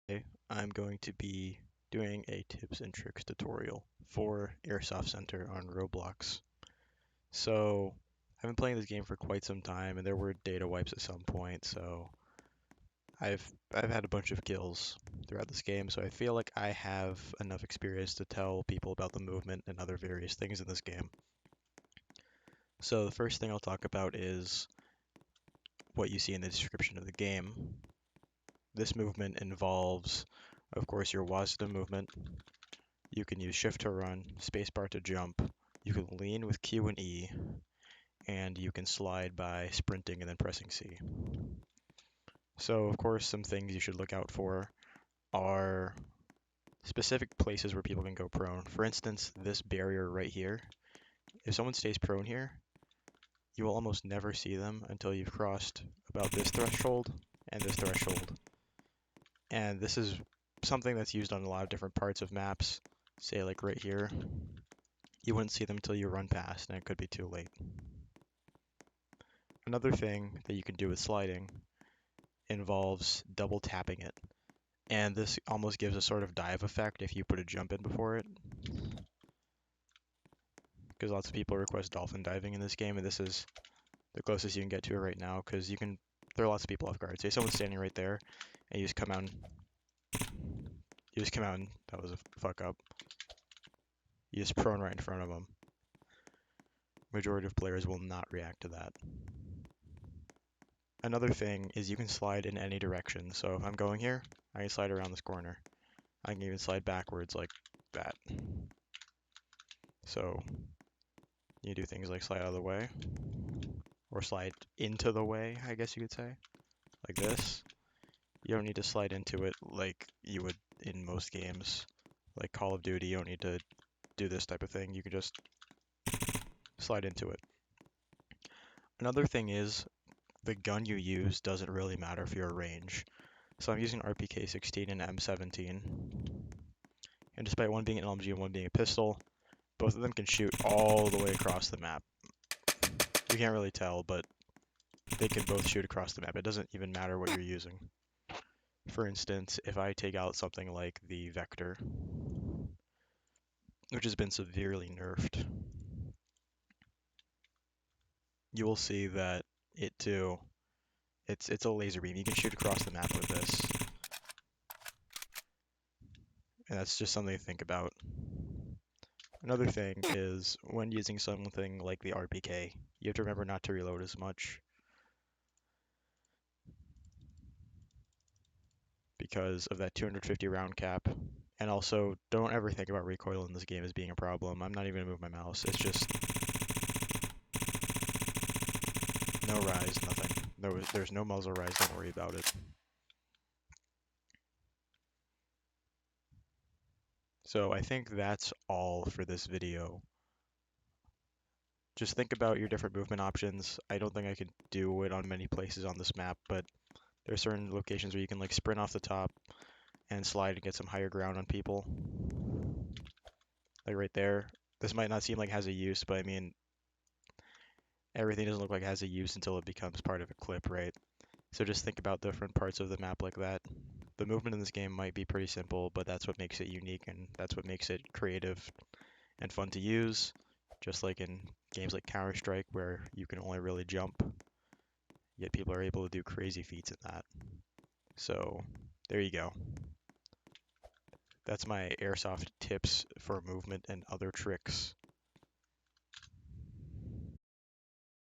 Today, I'm going to be doing a tips and tricks tutorial for Airsoft Center on Roblox. So, I've been playing this game for quite some time, and there were data wipes at some point, so I've had a bunch of kills throughout this game, so I feel like I have enough experience to tell people about the movement and other various things in this game. So, the first thing I'll talk about is what you see in the description of the game. This movement involves, of course, your WASD movement. You can use shift to run, spacebar to jump. You can lean with Q and E, and you can slide by sprinting and then pressing C. So, of course, some things you should look out for are specific places where people can go prone. For instance, this barrier right here. If someone stays prone here, you will almost never see them until you've crossed about this threshold and this threshold. And this is something that's used on a lot of different parts of maps. Say like right here, you wouldn't see them until you run past, and it could be too late. Another thing that you can do with sliding involves double tapping it. And this almost gives a sort of dive effect if you put a jump in before it. Because lots of people request dolphin diving in this game, and this is the closest you can get to it right now, because you can throw lots of people off guard. Say someone's standing right there, and you just come out and that was a fuck up. You just prone right in front of them. Majority of players will not react to that. Another thing is you can slide in any direction. So if I'm going here, I can slide around this corner. I can even slide backwards like that. So you do things like slide out of the way, or slide into the way, I guess you could say, like this. You don't need to slide into it like you would in most games, like Call of Duty. You don't need to do this type of thing. You can just slide into it. Another thing is the gun you use doesn't really matter for your range. So I'm using RPK-16 and M17, and despite one being an LMG and one being a pistol, both of them can shoot all the way across the map. You can't really tell, but they can both shoot across the map. It doesn't even matter what you're using. For instance, if I take out something like the Vector, which has been severely nerfed, you will see that it too, it's a laser beam. You can shoot across the map with this, and that's just something to think about. Another thing is when using something like the RPK, you have to remember not to reload as much because of that 250 round cap. And also, don't ever think about recoil in this game as being a problem. I'm not even gonna move my mouse. It's just no rise, nothing. There's no muzzle rise, don't worry about it. So I think that's all for this video. Just think about your different movement options. I don't think I can do it on many places on this map, but there are certain locations where you can like sprint off the top and slide and get some higher ground on people. Like right there. This might not seem like it has a use, but I mean, everything doesn't look like it has a use until it becomes part of a clip, right? So just think about different parts of the map like that. The movement in this game might be pretty simple, but that's what makes it unique and that's what makes it creative and fun to use. Just like in games like Counter-Strike where you can only really jump, yet people are able to do crazy feats in that. So there you go. That's my airsoft tips for movement and other tricks.